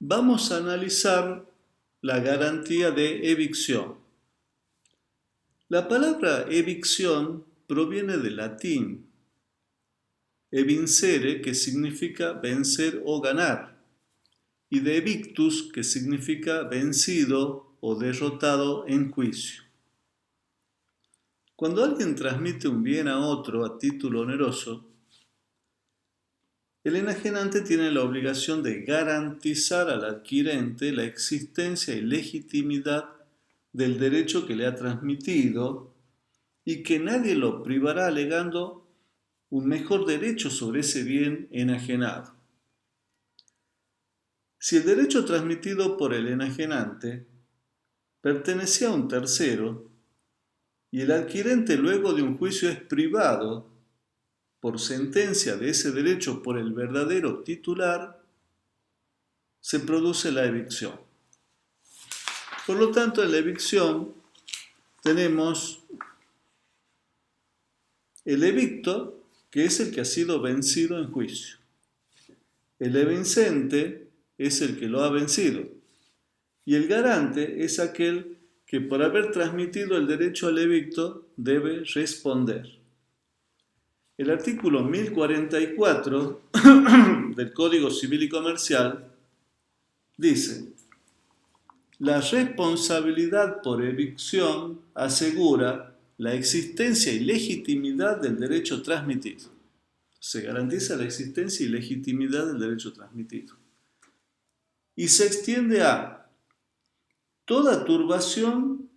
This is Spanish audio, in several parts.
Vamos a analizar la garantía de evicción. La palabra evicción proviene del latín evincere, que significa vencer o ganar, y de evictus, que significa vencido o derrotado en juicio. Cuando alguien transmite un bien a otro a título oneroso, el enajenante tiene la obligación de garantizar al adquirente la existencia y legitimidad del derecho que le ha transmitido y que nadie lo privará alegando un mejor derecho sobre ese bien enajenado. Si el derecho transmitido por el enajenante pertenecía a un tercero y el adquirente luego de un juicio es privado por sentencia de ese derecho por el verdadero titular, se produce la evicción. Por lo tanto, en la evicción tenemos el evicto, que es el que ha sido vencido en juicio. El evincente es el que lo ha vencido. Y el garante es aquel que por haber transmitido el derecho al evicto debe responder. El artículo 1044 del Código Civil y Comercial dice: la responsabilidad por evicción asegura la existencia y legitimidad del derecho transmitido. Se garantiza la existencia y legitimidad del derecho transmitido. Y se extiende a toda turbación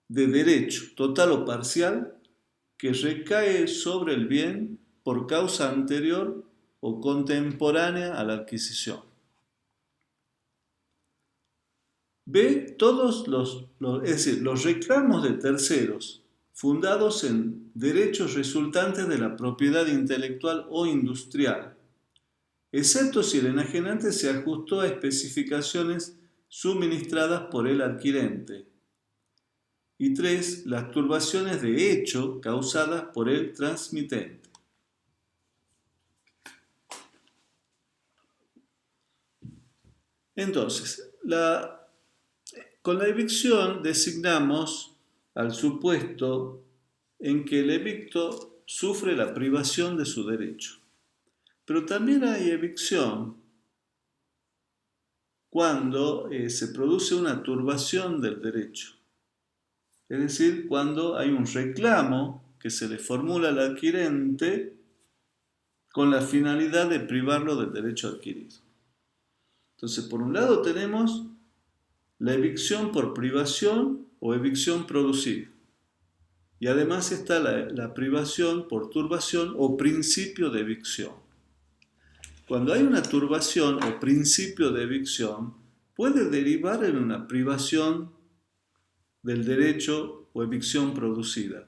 de derecho, total o parcial, que recae sobre el bien por causa anterior o contemporánea a la adquisición. B. Todos los reclamos de terceros fundados en derechos resultantes de la propiedad intelectual o industrial, excepto si el enajenante se ajustó a especificaciones suministradas por el adquirente. Y 3. Las turbaciones de hecho causadas por el transmitente. Entonces, con la evicción designamos al supuesto en que el evicto sufre la privación de su derecho. Pero también hay evicción cuando se produce una turbación del derecho. Es decir, cuando hay un reclamo que se le formula al adquirente con la finalidad de privarlo del derecho adquirido. Entonces, por un lado tenemos la evicción por privación o evicción producida. Y además está la privación por turbación o principio de evicción. Cuando hay una turbación o principio de evicción, puede derivar en una privación del derecho o evicción producida.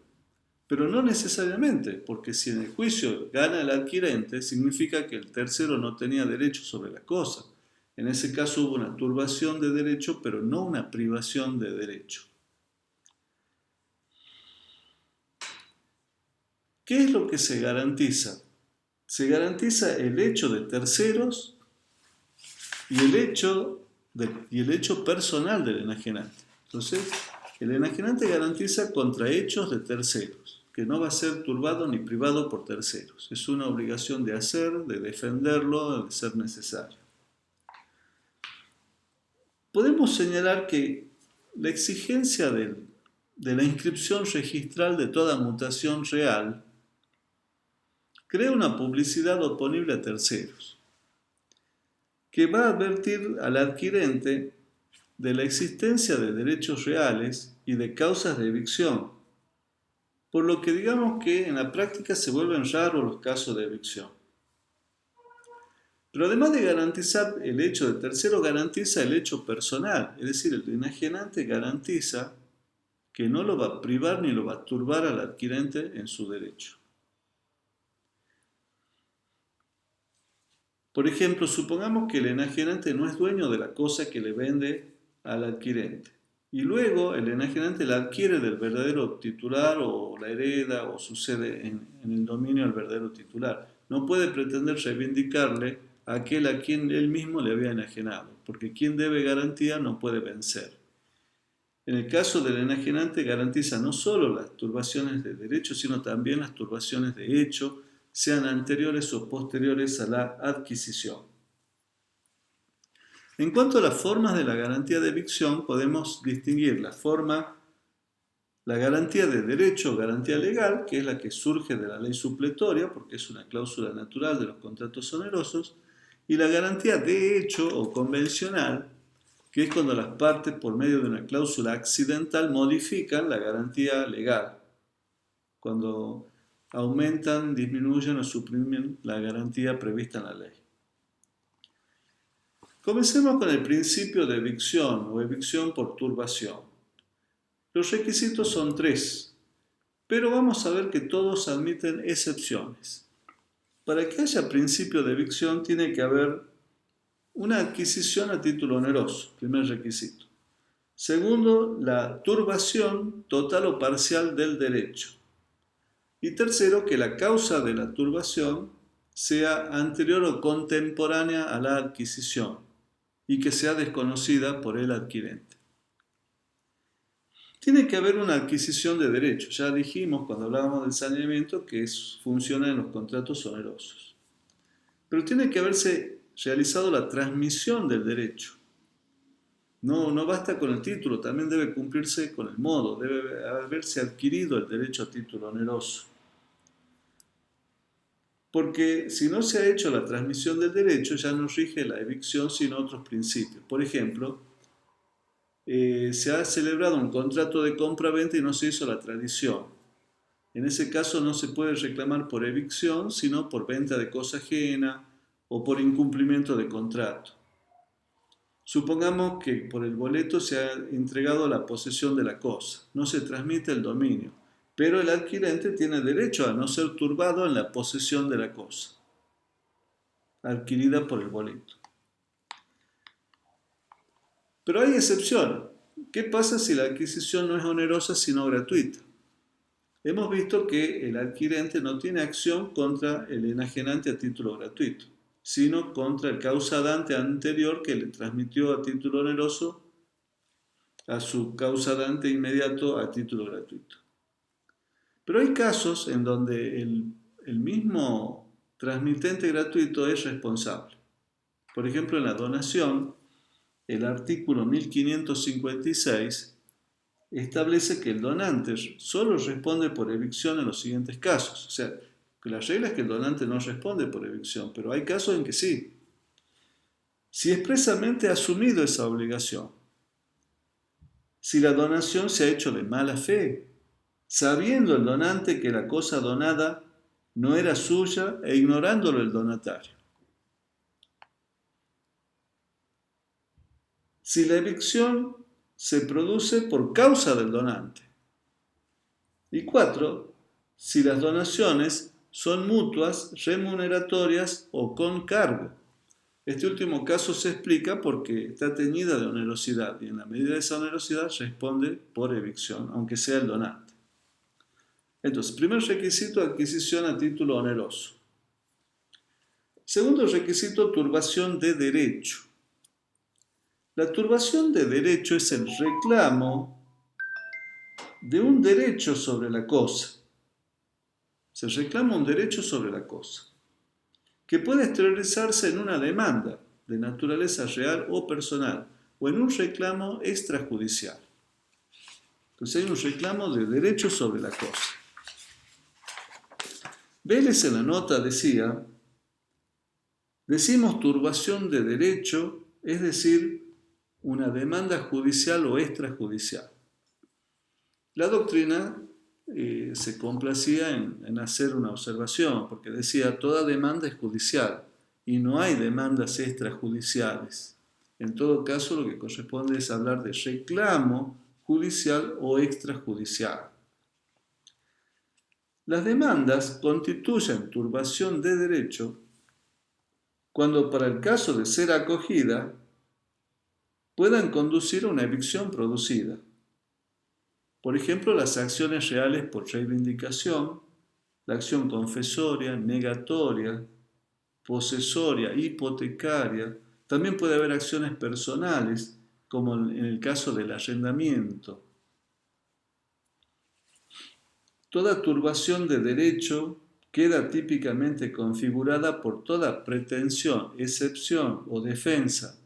Pero no necesariamente, porque si en el juicio gana el adquirente, significa que el tercero no tenía derecho sobre la cosa. En ese caso hubo una turbación de derecho, pero no una privación de derecho. ¿Qué es lo que se garantiza? Se garantiza el hecho de terceros y el hecho personal del enajenante. Entonces, el enajenante garantiza contra hechos de terceros, que no va a ser turbado ni privado por terceros. Es una obligación de hacer, de defenderlo, de ser necesario. Podemos señalar que la exigencia de la inscripción registral de toda mutación real crea una publicidad oponible a terceros, que va a advertir al adquirente de la existencia de derechos reales y de causas de evicción, por lo que digamos que en la práctica se vuelven raros los casos de evicción. Pero además de garantizar el hecho de tercero, garantiza el hecho personal, es decir, el enajenante garantiza que no lo va a privar ni lo va a turbar al adquirente en su derecho. Por ejemplo, supongamos que el enajenante no es dueño de la cosa que le vende al adquirente. Y luego el enajenante la adquiere del verdadero titular o la hereda o sucede en el dominio del verdadero titular. No puede pretender reivindicarle a aquel a quien él mismo le había enajenado, porque quien debe garantía no puede vencer. En el caso del enajenante garantiza no solo las turbaciones de derecho, sino también las turbaciones de hecho, sean anteriores o posteriores a la adquisición. En cuanto a las formas de la garantía de evicción, podemos distinguir la garantía de derecho o garantía legal, que es la que surge de la ley supletoria, porque es una cláusula natural de los contratos onerosos, y la garantía de hecho o convencional, que es cuando las partes, por medio de una cláusula accidental, modifican la garantía legal, cuando aumentan, disminuyen o suprimen la garantía prevista en la ley. Comencemos con el principio de evicción o evicción por turbación. Los requisitos son 3, pero vamos a ver que todos admiten excepciones. Para que haya principio de evicción tiene que haber una adquisición a título oneroso, primer requisito. Segundo, la turbación total o parcial del derecho. Y tercero, que la causa de la turbación sea anterior o contemporánea a la adquisición y que sea desconocida por el adquirente. Tiene que haber una adquisición de derecho. Ya dijimos cuando hablábamos del saneamiento que funciona en los contratos onerosos. Pero tiene que haberse realizado la transmisión del derecho. No basta con el título, también debe cumplirse con el modo, debe haberse adquirido el derecho a título oneroso. Porque si no se ha hecho la transmisión del derecho, ya no rige la evicción sino otros principios. Por ejemplo, se ha celebrado un contrato de compra-venta y no se hizo la tradición. En ese caso no se puede reclamar por evicción, sino por venta de cosa ajena o por incumplimiento de contrato. Supongamos que por el boleto se ha entregado la posesión de la cosa, no se transmite el dominio, pero el adquirente tiene derecho a no ser turbado en la posesión de la cosa, adquirida por el boleto. Pero hay excepciones. ¿Qué pasa si la adquisición no es onerosa sino gratuita? Hemos visto que el adquirente no tiene acción contra el enajenante a título gratuito, sino contra el causadante anterior que le transmitió a título oneroso a su causadante inmediato a título gratuito. Pero hay casos en donde el mismo transmitente gratuito es responsable. Por ejemplo, en la donación, el artículo 1556 establece que el donante solo responde por evicción en los siguientes casos. O sea, que la regla es que el donante no responde por evicción, pero hay casos en que sí. Si expresamente ha asumido esa obligación, si la donación se ha hecho de mala fe, sabiendo el donante que la cosa donada no era suya e ignorándolo el donatario. Si la evicción se produce por causa del donante. Y 4, si las donaciones son mutuas, remuneratorias o con cargo. Este último caso se explica porque está teñida de onerosidad y en la medida de esa onerosidad responde por evicción, aunque sea el donante. Entonces, primer requisito, adquisición a título oneroso. Segundo requisito, turbación de derecho. La turbación de derecho es el reclamo de un derecho sobre la cosa. Se reclama un derecho sobre la cosa, que puede exteriorizarse en una demanda de naturaleza real o personal, o en un reclamo extrajudicial. Entonces hay un reclamo de derecho sobre la cosa. Vélez en la nota decía, decimos turbación de derecho, es decir, una demanda judicial o extrajudicial. La doctrina se complacía en hacer una observación, porque decía, toda demanda es judicial y no hay demandas extrajudiciales. En todo caso, lo que corresponde es hablar de reclamo judicial o extrajudicial. Las demandas constituyen turbación de derecho cuando para el caso de ser acogida puedan conducir a una evicción producida. Por ejemplo, las acciones reales por reivindicación, la acción confesoria, negatoria, posesoria, hipotecaria. También puede haber acciones personales, como en el caso del arrendamiento. Toda turbación de derecho queda típicamente configurada por toda pretensión, excepción o defensa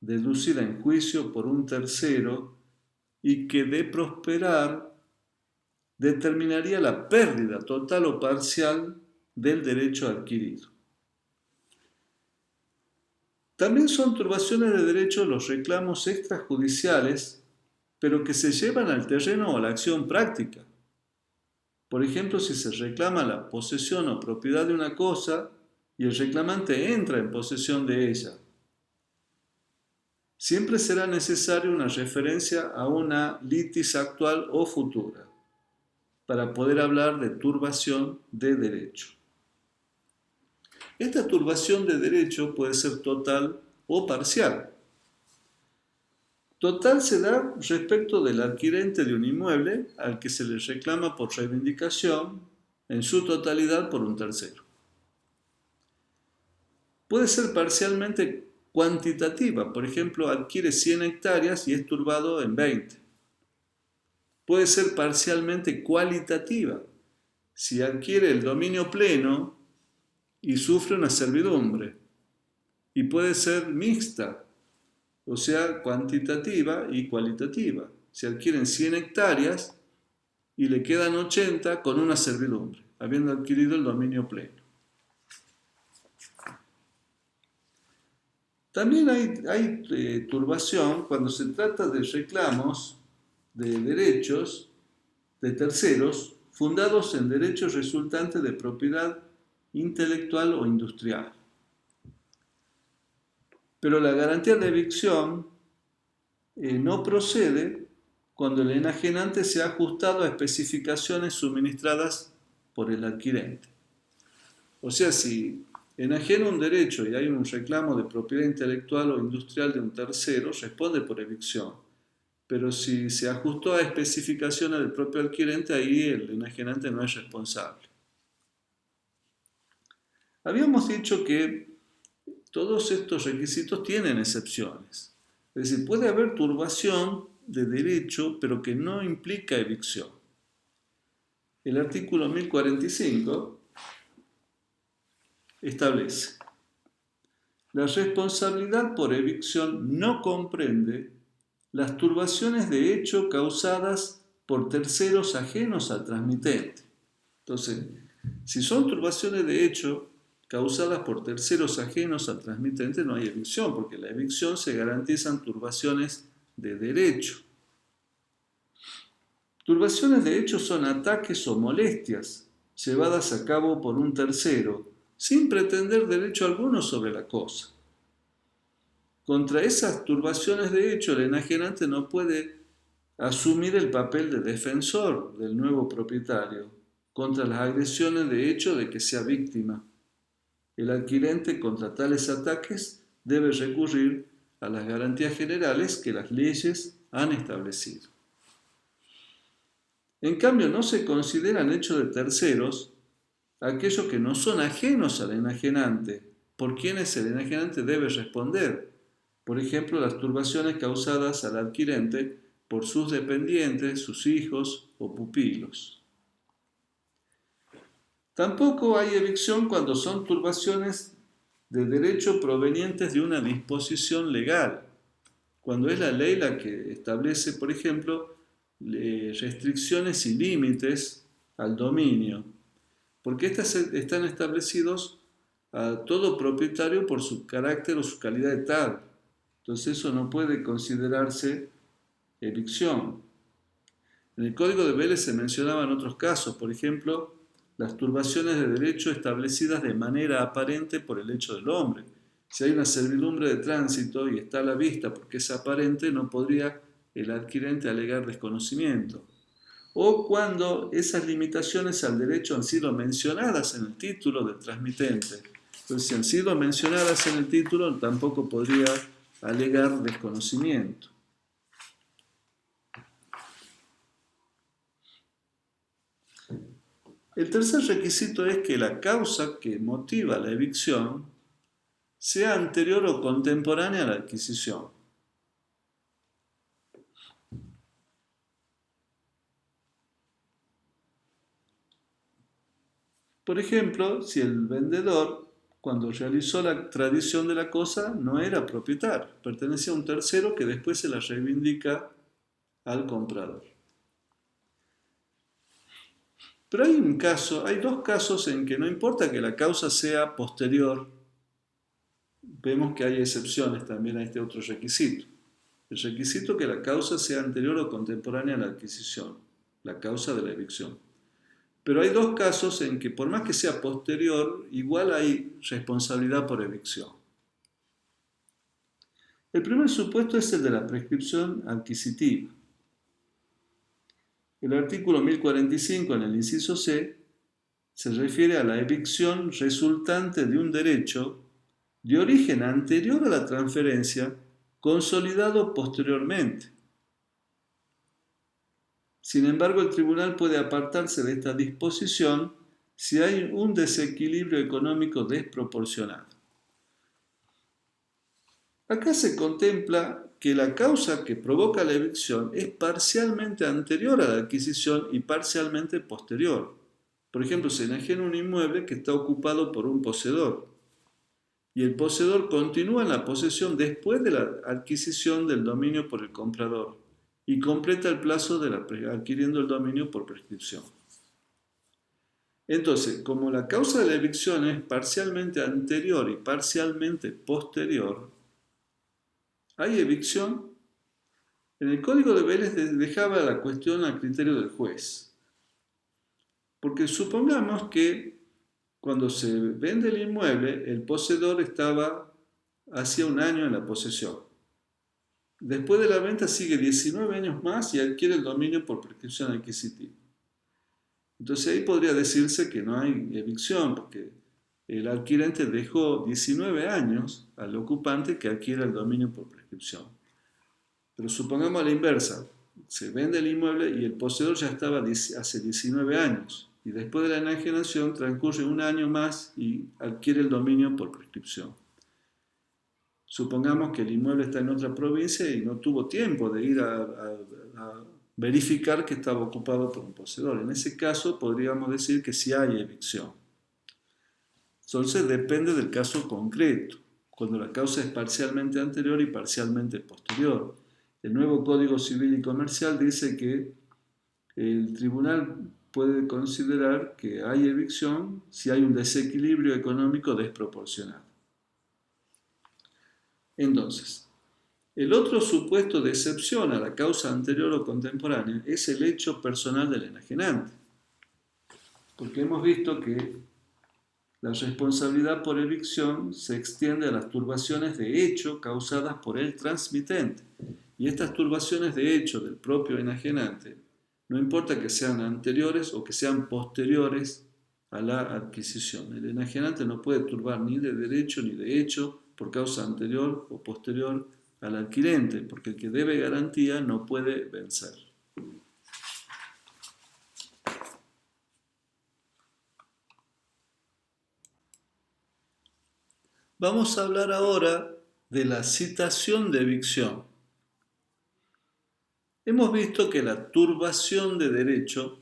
deducida en juicio por un tercero y que de prosperar determinaría la pérdida total o parcial del derecho adquirido. También son turbaciones de derecho los reclamos extrajudiciales, pero que se llevan al terreno o a la acción práctica. Por ejemplo, si se reclama la posesión o propiedad de una cosa y el reclamante entra en posesión de ella, siempre será necesaria una referencia a una litis actual o futura para poder hablar de turbación de derecho. Esta turbación de derecho puede ser total o parcial. Total se da respecto del adquirente de un inmueble al que se le reclama por reivindicación en su totalidad por un tercero. Puede ser parcialmente cuantitativa, por ejemplo, adquiere 100 hectáreas y es turbado en 20. Puede ser parcialmente cualitativa, si adquiere el dominio pleno y sufre una servidumbre. Y puede ser mixta, o sea, cuantitativa y cualitativa. Se adquieren 100 hectáreas y le quedan 80 con una servidumbre, habiendo adquirido el dominio pleno. También hay turbación cuando se trata de reclamos de derechos de terceros fundados en derechos resultantes de propiedad intelectual o industrial. Pero la garantía de evicción no procede cuando el enajenante se ha ajustado a especificaciones suministradas por el adquirente. O sea, si enajena un derecho y hay un reclamo de propiedad intelectual o industrial de un tercero, responde por evicción. Pero si se ajustó a especificaciones del propio adquirente, ahí el enajenante no es responsable. Habíamos dicho que todos estos requisitos tienen excepciones. Es decir, puede haber turbación de derecho, pero que no implica evicción. El artículo 1045 establece: la responsabilidad por evicción no comprende las turbaciones de hecho causadas por terceros ajenos al transmitente. Entonces, si son turbaciones de hecho causadas por terceros ajenos al transmitente, no hay evicción, porque la evicción se garantizan turbaciones de derecho. Turbaciones de hecho son ataques o molestias llevadas a cabo por un tercero, sin pretender derecho alguno sobre la cosa. Contra esas turbaciones de hecho, el enajenante no puede asumir el papel de defensor del nuevo propietario contra las agresiones de hecho de que sea víctima. El adquirente contra tales ataques debe recurrir a las garantías generales que las leyes han establecido. En cambio, no se consideran hechos de terceros aquellos que no son ajenos al enajenante, por quienes el enajenante debe responder. Por ejemplo, las turbaciones causadas al adquirente por sus dependientes, sus hijos o pupilos. Tampoco hay evicción cuando son turbaciones de derecho provenientes de una disposición legal, cuando es la ley la que establece, por ejemplo, restricciones y límites al dominio, porque estas están establecidos a todo propietario por su carácter o su calidad de tal. Entonces eso no puede considerarse evicción. En el Código de Vélez se mencionaban otros casos, por ejemplo, las turbaciones de derecho establecidas de manera aparente por el hecho del hombre. Si hay una servidumbre de tránsito y está a la vista porque es aparente, no podría el adquirente alegar desconocimiento. O cuando esas limitaciones al derecho han sido mencionadas en el título del transmitente. Entonces, si han sido mencionadas en el título, tampoco podría alegar desconocimiento. El tercer requisito es que la causa que motiva la evicción sea anterior o contemporánea a la adquisición. Por ejemplo, si el vendedor, cuando realizó la tradición de la cosa, no era propietario, pertenecía a un tercero que después se la reivindica al comprador. Pero hay dos casos en que no importa que la causa sea posterior, vemos que hay excepciones también a este otro requisito. El requisito que la causa sea anterior o contemporánea a la adquisición, la causa de la evicción. Pero hay dos casos en que por más que sea posterior, igual hay responsabilidad por evicción. El primer supuesto es el de la prescripción adquisitiva. El artículo 1045 en el inciso C se refiere a la evicción resultante de un derecho de origen anterior a la transferencia consolidado posteriormente. Sin embargo, el tribunal puede apartarse de esta disposición si hay un desequilibrio económico desproporcionado. Acá se contempla que la causa que provoca la evicción es parcialmente anterior a la adquisición y parcialmente posterior. Por ejemplo, se enajena un inmueble que está ocupado por un poseedor y el poseedor continúa en la posesión después de la adquisición del dominio por el comprador y completa el plazo de adquiriendo el dominio por prescripción. Entonces, como la causa de la evicción es parcialmente anterior y parcialmente posterior, ¿hay evicción? En el Código de Vélez dejaba la cuestión al criterio del juez. Porque supongamos que cuando se vende el inmueble, el poseedor estaba hacía un año en la posesión. Después de la venta sigue 19 años más y adquiere el dominio por prescripción adquisitiva. Entonces ahí podría decirse que no hay evicción, porque el adquirente dejó 19 años al ocupante que adquiere el dominio por prescripción. Pero supongamos a la inversa, se vende el inmueble y el poseedor ya estaba hace 19 años y después de la enajenación transcurre un año más y adquiere el dominio por prescripción. Supongamos que el inmueble está en otra provincia y no tuvo tiempo de ir a verificar que estaba ocupado por un poseedor. En ese caso podríamos decir que sí hay evicción. Entonces depende del caso concreto, cuando la causa es parcialmente anterior y parcialmente posterior. El nuevo Código Civil y Comercial dice que el tribunal puede considerar que hay evicción si hay un desequilibrio económico desproporcionado. Entonces, el otro supuesto de excepción a la causa anterior o contemporánea es el hecho personal del enajenante, porque hemos visto que la responsabilidad por evicción se extiende a las turbaciones de hecho causadas por el transmitente. Y estas turbaciones de hecho del propio enajenante, no importa que sean anteriores o que sean posteriores a la adquisición. El enajenante no puede turbar ni de derecho ni de hecho por causa anterior o posterior al adquirente, porque el que debe garantía no puede vencer. Vamos a hablar ahora de la citación de evicción. Hemos visto que la turbación de derecho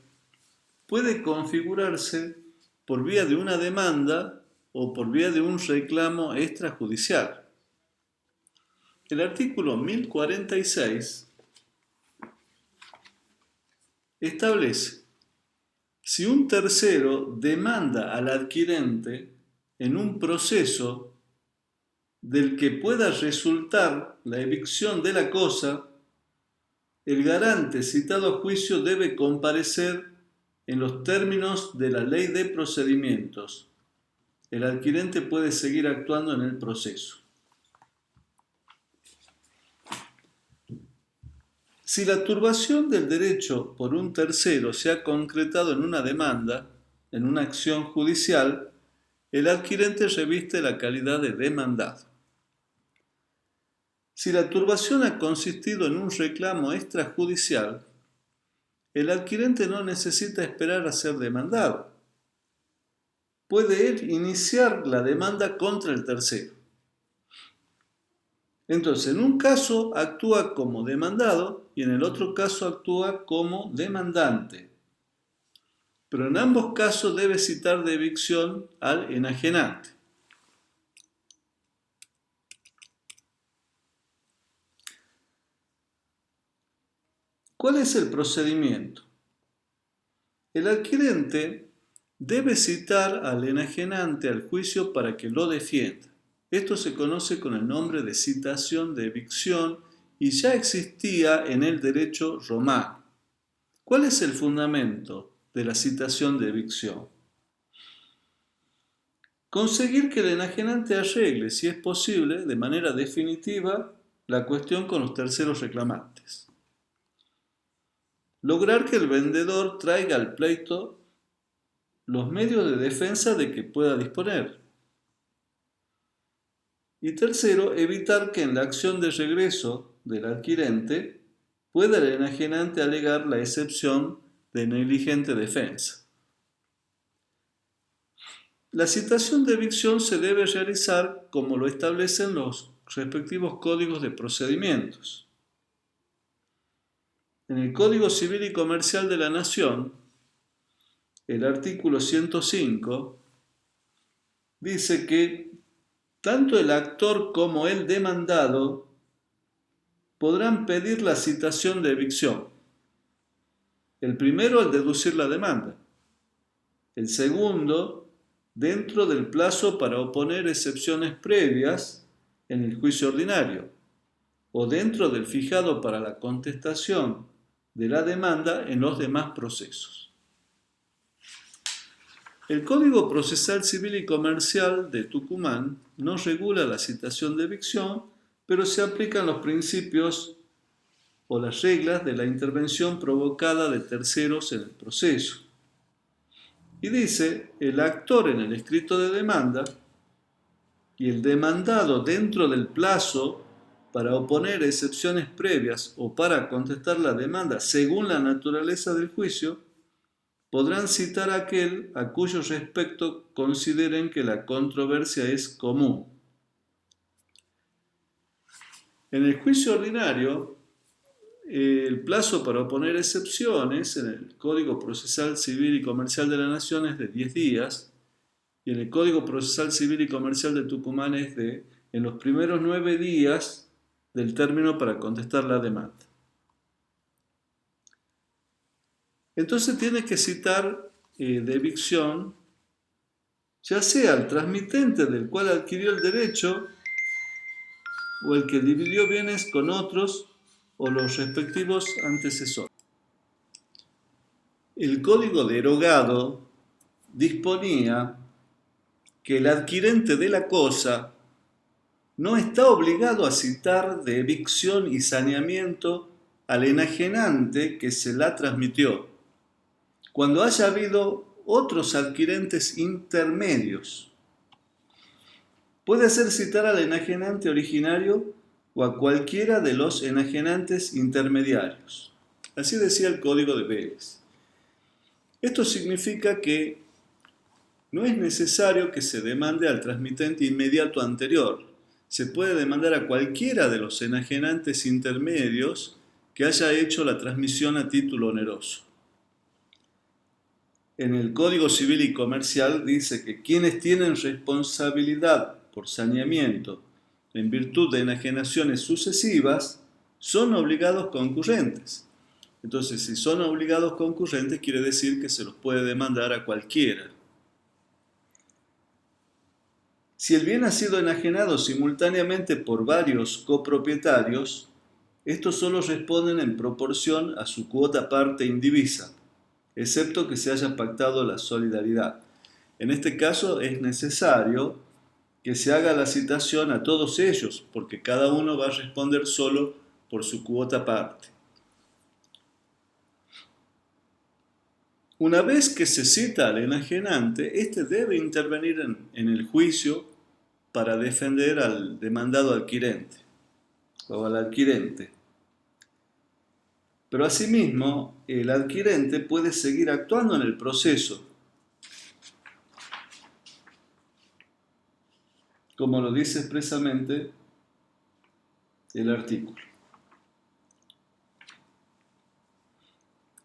puede configurarse por vía de una demanda o por vía de un reclamo extrajudicial. El artículo 1046 establece: si un tercero demanda al adquirente en un proceso del que pueda resultar la evicción de la cosa, el garante citado a juicio debe comparecer en los términos de la ley de procedimientos. El adquirente puede seguir actuando en el proceso. Si la turbación del derecho por un tercero se ha concretado en una demanda, en una acción judicial, el adquirente reviste la calidad de demandado. Si la turbación ha consistido en un reclamo extrajudicial, el adquirente no necesita esperar a ser demandado, puede él iniciar la demanda contra el tercero. Entonces, en un caso actúa como demandado y en el otro caso actúa como demandante. Pero en ambos casos debe citar de evicción al enajenante. ¿Cuál es el procedimiento? El adquirente debe citar al enajenante al juicio para que lo defienda. Esto se conoce con el nombre de citación de evicción y ya existía en el derecho romano. ¿Cuál es el fundamento de la citación de evicción? Conseguir que el enajenante arregle, si es posible, de manera definitiva, la cuestión con los terceros reclamantes. Lograr que el vendedor traiga al pleito los medios de defensa de que pueda disponer. Y tercero, evitar que en la acción de regreso del adquirente pueda el enajenante alegar la excepción de negligente defensa. La citación de evicción se debe realizar como lo establecen los respectivos códigos de procedimientos. En el Código Civil y Comercial de la Nación, el artículo 105 dice que tanto el actor como el demandado podrán pedir la citación de evicción. El primero al deducir la demanda. El segundo, dentro del plazo para oponer excepciones previas en el juicio ordinario, o dentro del fijado para la contestación de la demanda en los demás procesos. El Código Procesal Civil y Comercial de Tucumán no regula la citación de evicción, pero se aplican los principios o las reglas de la intervención provocada de terceros en el proceso. Y dice, el actor en el escrito de demanda y el demandado dentro del plazo para oponer excepciones previas o para contestar la demanda según la naturaleza del juicio, podrán citar a aquel a cuyo respecto consideren que la controversia es común. En el juicio ordinario, el plazo para oponer excepciones en el Código Procesal Civil y Comercial de la Nación es de 10 días y en el Código Procesal Civil y Comercial de Tucumán es en los primeros 9 días del término para contestar la demanda. Entonces tiene que citar de evicción ya sea el transmitente del cual adquirió el derecho o el que dividió bienes con otros o los respectivos antecesores. El código derogado disponía que el adquirente de la cosa no está obligado a citar de evicción y saneamiento al enajenante que se la transmitió, cuando haya habido otros adquirentes intermedios. Puede hacer citar al enajenante originario o a cualquiera de los enajenantes intermediarios. Así decía el Código de Vélez. Esto significa que no es necesario que se demande al transmitente inmediato anterior. Se puede demandar a cualquiera de los enajenantes intermedios que haya hecho la transmisión a título oneroso. En el Código Civil y Comercial dice que quienes tienen responsabilidad por saneamiento en virtud de enajenaciones sucesivas son obligados concurrentes. Entonces, si son obligados concurrentes, quiere decir que se los puede demandar a cualquiera. Si el bien ha sido enajenado simultáneamente por varios copropietarios, estos solo responden en proporción a su cuota parte indivisa, excepto que se haya pactado la solidaridad. En este caso es necesario que se haga la citación a todos ellos, porque cada uno va a responder solo por su cuota parte. Una vez que se cita al enajenante, éste debe intervenir en el juicio para defender al demandado adquirente o al adquirente. Pero asimismo, el adquirente puede seguir actuando en el proceso como lo dice expresamente el artículo.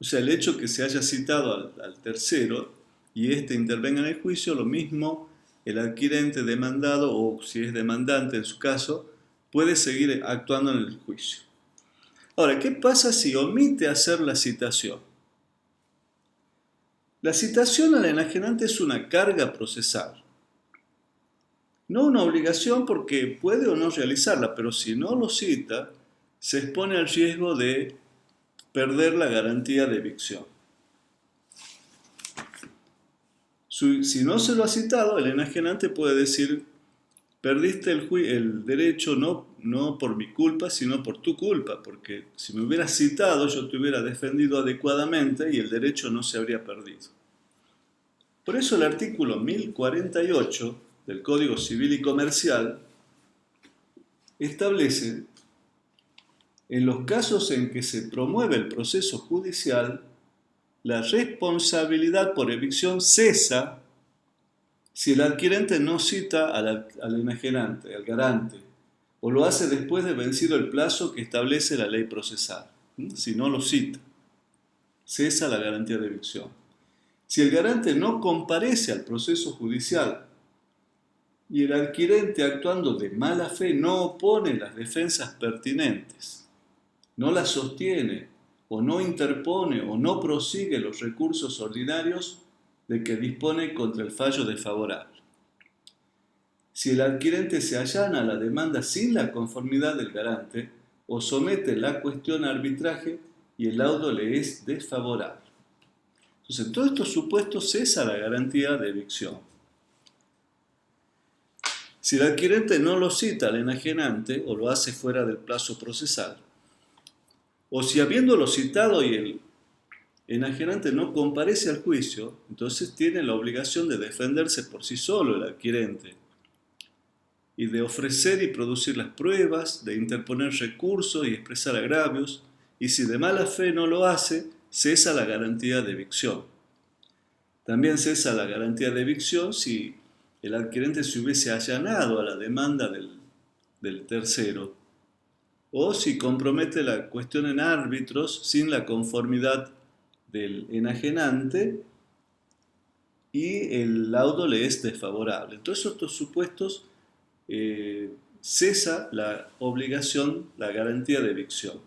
O sea, el hecho que se haya citado al tercero y éste intervenga en el juicio, lo mismo el adquirente demandado, o si es demandante en su caso, puede seguir actuando en el juicio. Ahora, ¿qué pasa si omite hacer la citación? La citación al enajenante es una carga procesal, no una obligación porque puede o no realizarla, pero si no lo cita, se expone al riesgo de perder la garantía de evicción. Si no se lo ha citado, el enajenante puede decir: perdiste el derecho no por mi culpa, sino por tu culpa, porque si me hubieras citado yo te hubiera defendido adecuadamente y el derecho no se habría perdido. Por eso el artículo 1048 del Código Civil y Comercial establece: en los casos en que se promueve el proceso judicial, la responsabilidad por evicción cesa si el adquirente no cita al enajenante, al garante, o lo hace después de vencido el plazo que establece la ley procesal. Si no lo cita, cesa la garantía de evicción. Si el garante no comparece al proceso judicial y el adquirente, actuando de mala fe, no opone las defensas pertinentes, no las sostiene, o no interpone o no prosigue los recursos ordinarios de que dispone contra el fallo desfavorable. Si el adquirente se allana a la demanda sin la conformidad del garante, o somete la cuestión a arbitraje y el laudo le es desfavorable. Entonces, en todos estos supuestos cesa la garantía de evicción. Si el adquirente no lo cita al enajenante o lo hace fuera del plazo procesal, o si habiéndolo citado y el enajenante no comparece al juicio, entonces tiene la obligación de defenderse por sí solo el adquirente y de ofrecer y producir las pruebas, de interponer recursos y expresar agravios, y si de mala fe no lo hace, cesa la garantía de evicción. También cesa la garantía de evicción si el adquirente se hubiese allanado a la demanda del tercero, o si compromete la cuestión en árbitros sin la conformidad del enajenante y el laudo le es desfavorable. En todos estos supuestos cesa la obligación, la garantía de evicción.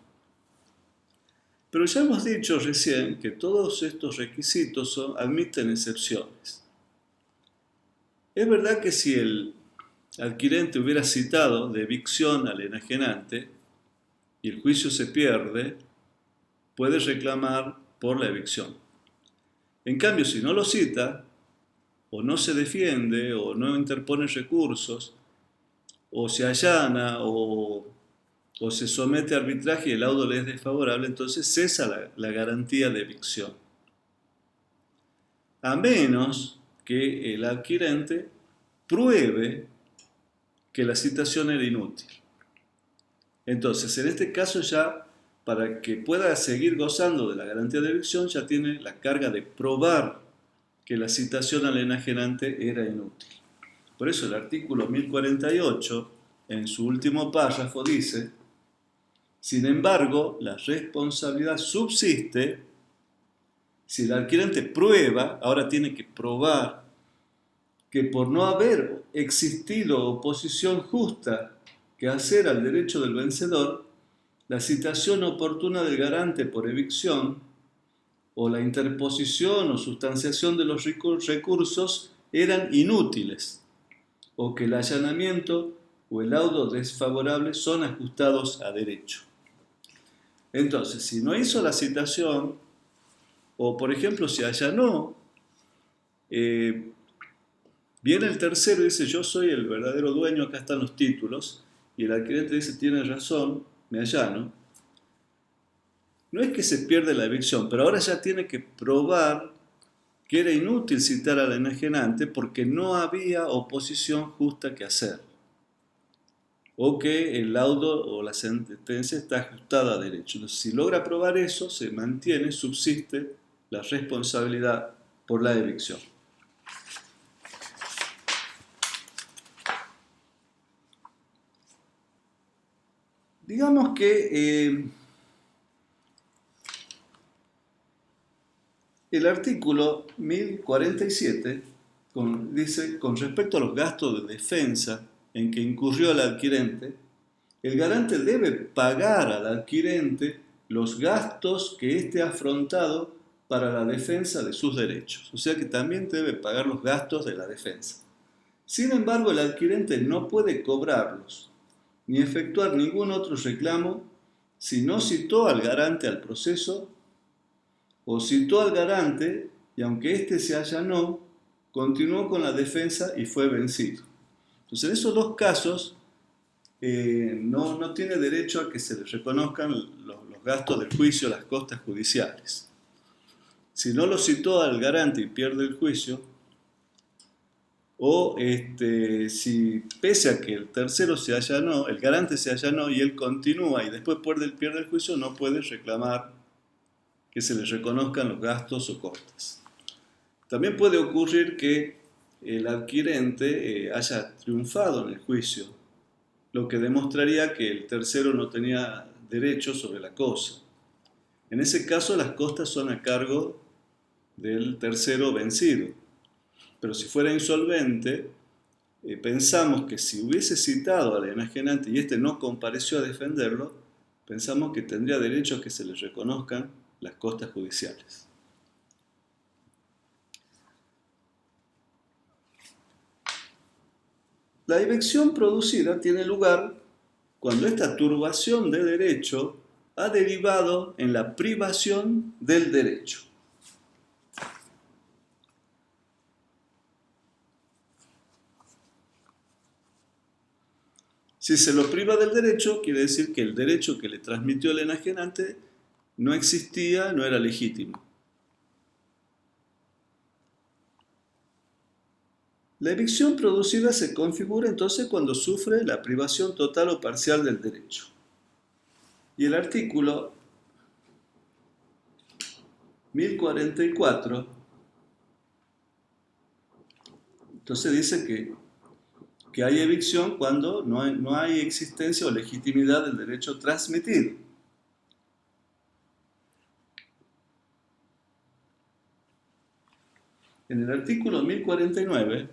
Pero ya hemos dicho recién que todos estos requisitos admiten excepciones. Es verdad que si el adquirente hubiera citado de evicción al enajenante y el juicio se pierde, puede reclamar por la evicción. En cambio, si no lo cita, o no se defiende, o no interpone recursos, o se allana, o se somete a arbitraje y el laudo le es desfavorable, entonces cesa la garantía de evicción. A menos que el adquirente pruebe que la citación era inútil. Entonces, en este caso ya, para que pueda seguir gozando de la garantía de evicción, ya tiene la carga de probar que la citación al enajenante era inútil. Por eso el artículo 1048, en su último párrafo, dice: sin embargo, la responsabilidad subsiste si el adquirente prueba, ahora tiene que probar, que por no haber existido oposición justa que hacer al derecho del vencedor, la citación oportuna del garante por evicción o la interposición o sustanciación de los recursos eran inútiles, o que el allanamiento o el laudo desfavorable son ajustados a derecho. Entonces, si no hizo la citación, o por ejemplo se allanó, viene el tercero y dice: yo soy el verdadero dueño, acá están los títulos, y el adquirente dice: tienes razón, me allano. No es que se pierde la evicción, pero ahora ya tiene que probar que era inútil citar al enajenante porque no había oposición justa que hacer, o que el laudo o la sentencia está ajustada a derecho. Entonces, si logra probar eso, se mantiene, subsiste la responsabilidad por la evicción. Digamos que el artículo 1047 dice, con respecto a los gastos de defensa en que incurrió el adquirente, el garante debe pagar al adquirente los gastos que éste ha afrontado para la defensa de sus derechos. O sea que también debe pagar los gastos de la defensa. Sin embargo, el adquirente no puede cobrarlos ni efectuar ningún otro reclamo si no citó al garante al proceso o citó al garante y aunque éste se allanó, continuó con la defensa y fue vencido. Entonces, en esos dos casos, no tiene derecho a que se le reconozcan los gastos del juicio, las costas judiciales. Si no lo citó al garante y pierde el juicio, o si pese a que el tercero se allanó, el garante se allanó y él continúa y después pierde el juicio, no puede reclamar que se le reconozcan los gastos o costas. También puede ocurrir que el adquirente haya triunfado en el juicio, lo que demostraría que el tercero no tenía derecho sobre la cosa. En ese caso, las costas son a cargo del tercero vencido. Pero si fuera insolvente, pensamos que si hubiese citado al enajenante y éste no compareció a defenderlo, pensamos que tendría derecho a que se le reconozcan las costas judiciales. La evicción producida tiene lugar cuando esta turbación de derecho ha derivado en la privación del derecho. Si se lo priva del derecho, quiere decir que el derecho que le transmitió el enajenante no existía, no era legítimo. La evicción producida se configura entonces cuando sufre la privación total o parcial del derecho. Y el artículo 1044, entonces dice que hay evicción cuando no hay existencia o legitimidad del derecho transmitido. En el artículo 1049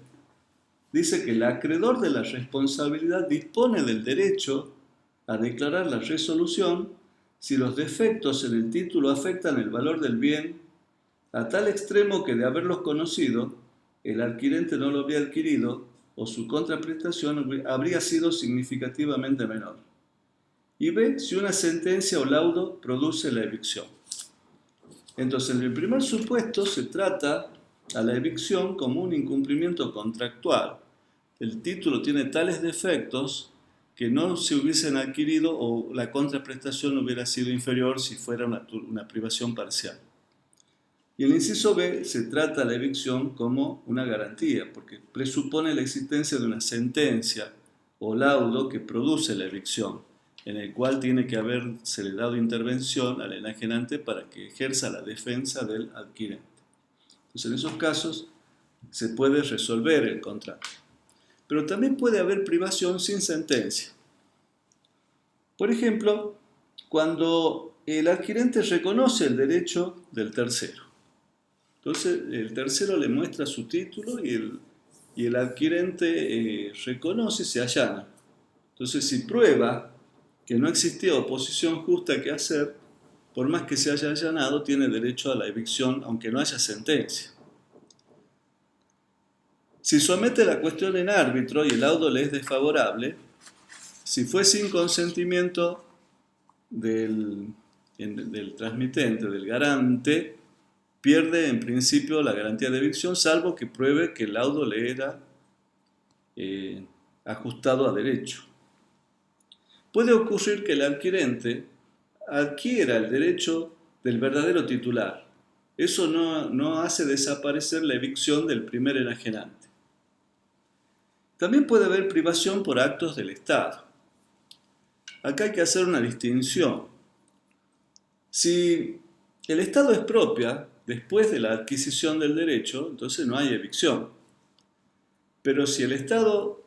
dice que el acreedor de la responsabilidad dispone del derecho a declarar la resolución si los defectos en el título afectan el valor del bien a tal extremo que de haberlos conocido, el adquirente no lo habría adquirido o su contraprestación habría sido significativamente menor. Y B, si una sentencia o laudo produce la evicción. Entonces, en el primer supuesto se trata a la evicción como un incumplimiento contractual. El título tiene tales defectos que no se hubiesen adquirido o la contraprestación hubiera sido inferior si fuera una privación parcial. Y el inciso B se trata a la evicción como una garantía, porque presupone la existencia de una sentencia o laudo que produce la evicción, en el cual tiene que haberse dado intervención al enajenante para que ejerza la defensa del adquirente. Entonces, en esos casos se puede resolver el contrato. Pero también puede haber privación sin sentencia. Por ejemplo, cuando el adquirente reconoce el derecho del tercero. Entonces, el tercero le muestra su título y el adquirente reconoce y se allana. Entonces, si prueba que no existía oposición justa que hacer, por más que se haya allanado, tiene derecho a la evicción, aunque no haya sentencia. Si somete la cuestión en árbitro y el laudo le es desfavorable, si fue sin consentimiento del transmitente, del garante, pierde en principio la garantía de evicción, salvo que pruebe que el laudo le era ajustado a derecho. Puede ocurrir que el adquirente adquiera el derecho del verdadero titular. Eso no hace desaparecer la evicción del primer enajenante. También puede haber privación por actos del Estado. Acá hay que hacer una distinción. Si el Estado expropia después de la adquisición del derecho, entonces no hay evicción. Pero si el Estado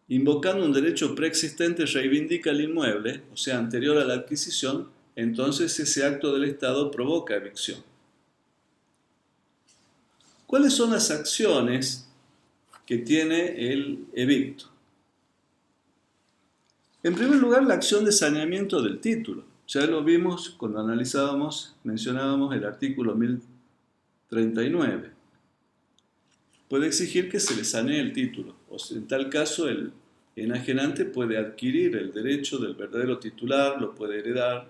invocando un derecho preexistente reivindica el inmueble, o sea, anterior a la adquisición, entonces ese acto del Estado provoca evicción. ¿Cuáles son las acciones que tiene el evicto? En primer lugar, la acción de saneamiento del título. Ya lo vimos cuando mencionábamos el artículo 1039. Puede exigir que se le sanee el título, o en tal caso el enajenante puede adquirir el derecho del verdadero titular, lo puede heredar.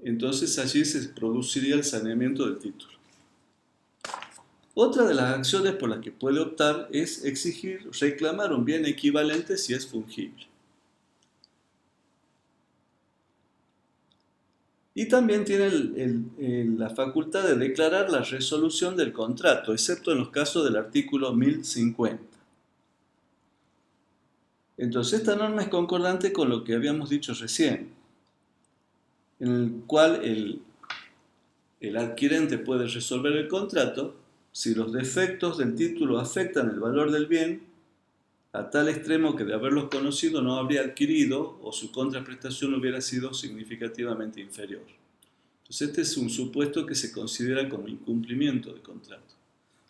Entonces allí se produciría el saneamiento del título. Otra de las acciones por las que puede optar es exigir, reclamar un bien equivalente si es fungible. Y también tiene la facultad de declarar la resolución del contrato, excepto en los casos del artículo 1050. Entonces, esta norma es concordante con lo que habíamos dicho recién, en el cual el adquirente puede resolver el contrato si los defectos del título afectan el valor del bien a tal extremo que de haberlos conocido no habría adquirido o su contraprestación hubiera sido significativamente inferior. Entonces este es un supuesto que se considera como incumplimiento de contrato.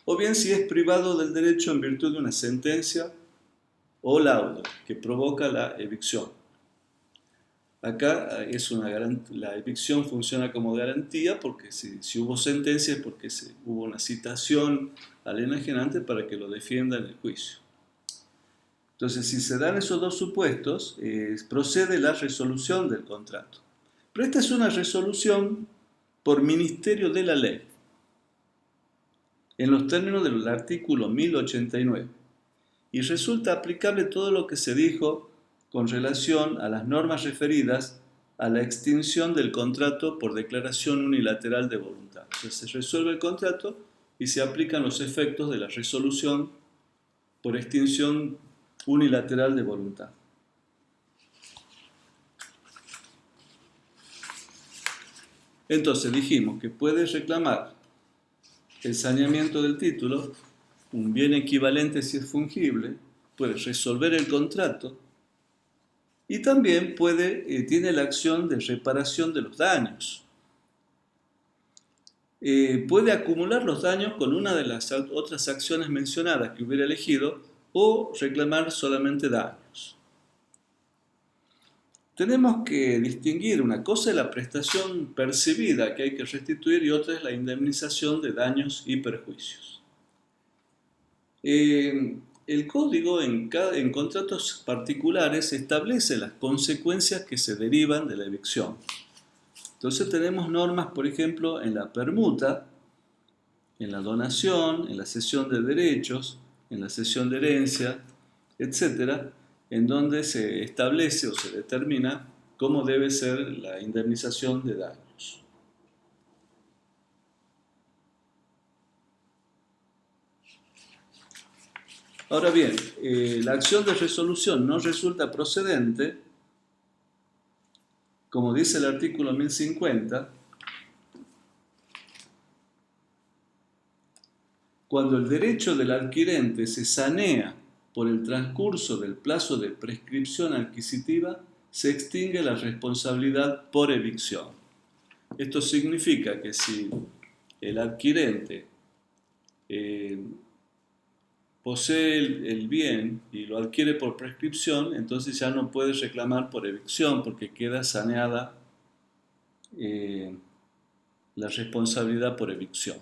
O bien si es privado del derecho en virtud de una sentencia o laudo que provoca la evicción. Acá la evicción funciona como garantía porque si hubo sentencia es porque hubo una citación al enajenante para que lo defienda en el juicio. Entonces, si se dan esos dos supuestos, procede la resolución del contrato. Pero esta es una resolución por ministerio de la ley, en los términos del artículo 1089, y resulta aplicable todo lo que se dijo con relación a las normas referidas a la extinción del contrato por declaración unilateral de voluntad. Entonces, se resuelve el contrato y se aplican los efectos de la resolución por extinción unilateral de voluntad. Entonces dijimos que puede reclamar el saneamiento del título, un bien equivalente si es fungible, puede resolver el contrato y también tiene la acción de reparación de los daños. Puede acumular los daños con una de las otras acciones mencionadas que hubiera elegido o reclamar solamente daños. Tenemos que distinguir, una cosa es la prestación percibida que hay que restituir y otra es la indemnización de daños y perjuicios. El código en contratos particulares establece las consecuencias que se derivan de la evicción. Entonces tenemos normas, por ejemplo, en la permuta, en la donación, en la cesión de derechos, en la cesión de herencia, etc., en donde se establece o se determina cómo debe ser la indemnización de daños. Ahora bien, la acción de resolución no resulta procedente, como dice el artículo 1050, cuando el derecho del adquirente se sanea por el transcurso del plazo de prescripción adquisitiva, se extingue la responsabilidad por evicción. Esto significa que si el adquirente posee el bien y lo adquiere por prescripción, entonces ya no puede reclamar por evicción porque queda saneada la responsabilidad por evicción.